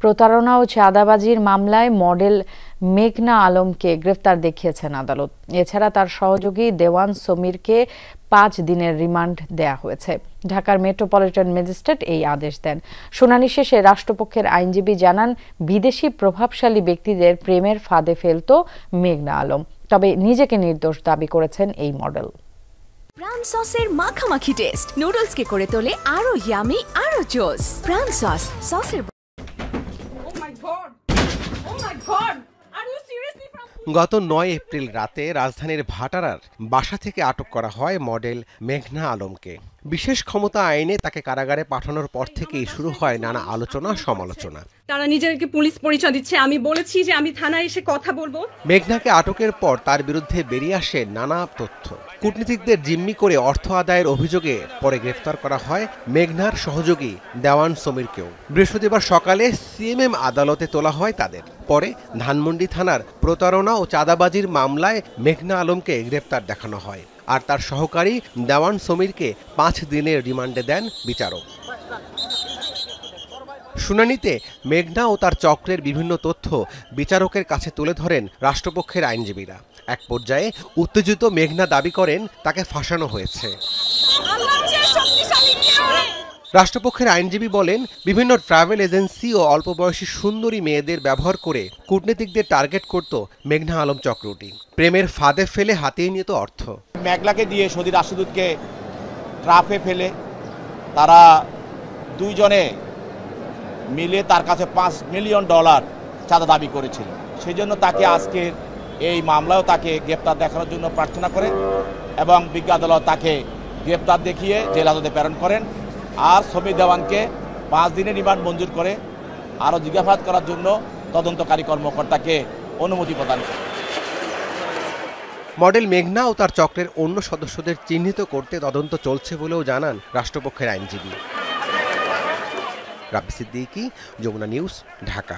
প্রতারণা ও চাঁদাবাজির মামলায় মডেল মেঘনা আলমকে গ্রেফতার দেখিয়েছেন আদালত। এছাড়া তার সহযোগী দেওয়ান সমীরকে 5 দিনের রিমান্ড দেয়া হয়েছে। ঢাকার মেট্রোপলিটন ম্যাজিস্ট্রেট এই আদেশ দেন। শুনানি শেষে রাষ্ট্রপক্ষের আইনজীবী জানান, বিদেশি প্রভাবশালী ব্যক্তিদের প্রেমের ফাঁদে ফেলত মেঘনা আলম। তবে নিজেকে নির্দোষ দাবি করেছেন এই মডেল। প্রাণ সসের মাখামাখি টেস্ট নুডলসকে করে তোলে আরো ইয়ামি আরো জোস। প্রাণ সস সসের গত 9 এপ্রিল রাতে রাজধানীর ভাটারার বাসা থেকে আটক করা হয় মডেল মেঘনা আলমকে। বিশেষ ক্ষমতা আইনে তাকে কারাগারে পাঠানোর পর থেকেই শুরু হয় নানা আলোচনা সমালোচনা। তারা নিজেদেরকে পুলিশ পরিচয় দিচ্ছে, আমি বলেছি যে আমি থানায় এসে কথা বলবো। মেঘনাকে আটকের পর তার বিরুদ্ধে বেরিয়ে আসে নানা তথ্য। কূটনীতিকদের জিম্মি করে অর্থ আদায়ের অভিযোগে পরে গ্রেফতার করা হয় মেঘনার সহযোগী দেওয়ান সমীরকেও। বৃহস্পতিবার সকালে সিএমএম আদালতে তোলা হয় তাদের। পরে ধানমন্ডি থানার প্রতারণা ও চাঁদাবাজির মামলায় মেঘনা আলমকে গ্রেফতার দেখানো হয়, আর তার সহকারী দেওয়ান সমীরকে 5 দিনের রিমান্ডে দেন বিচারক। শুনানিতে মেঘনা ও তার চক্রের বিভিন্ন তথ্য বিচারকের কাছে তুলে ধরেন রাষ্ট্রপক্ষের আইনজীবীরা। এক পর্যায়ে উত্তেজিত মেঘনা দাবি করেন তাকে ফাঁসানো হয়েছে। রাষ্ট্রপক্ষের আইনজীবী বলেন, বিভিন্ন ট্রাভেল এজেন্সি ও অল্প বয়সী সুন্দরী মেয়েদের ব্যবহার করে কূটনীতিকদের টার্গেট করত মেঘনা আলম চক্রটি। প্রেমের ফাঁদে ফেলে হাতিয়ে নিত অর্থ। মেঘলাকে দিয়ে সৌদি রাষ্ট্রদূতকে ট্রাফে ফেলে তারা দুইজনে মিলে তার কাছে $5 মিলিয়ন চাঁদা দাবি করেছিল। সেই জন্য তাকে আজকের এই মামলায়ও তাকে গ্রেপ্তার দেখানোর জন্য প্রার্থনা করে এবং বিজ্ঞ আদালত তাকে গ্রেপ্তার দেখিয়ে জেল হাজতে প্রেরণ করেন। আর সমীর দেওয়ানকে 5 দিনের রিমান্ড মঞ্জুর করে আরও জিজ্ঞাসাবাদ করার জন্য তদন্তকারী কর্মকর্তাকে অনুমতি প্রদান করে। মডেল মেঘনা ও তার চক্রের অন্য সদস্যদের চিহ্নিত করতে তদন্ত চলছে বলেও জানান রাষ্ট্রপক্ষের আইনজীবী। রাব্বি সিদ্দিকী, যমুনা নিউজ, ঢাকা।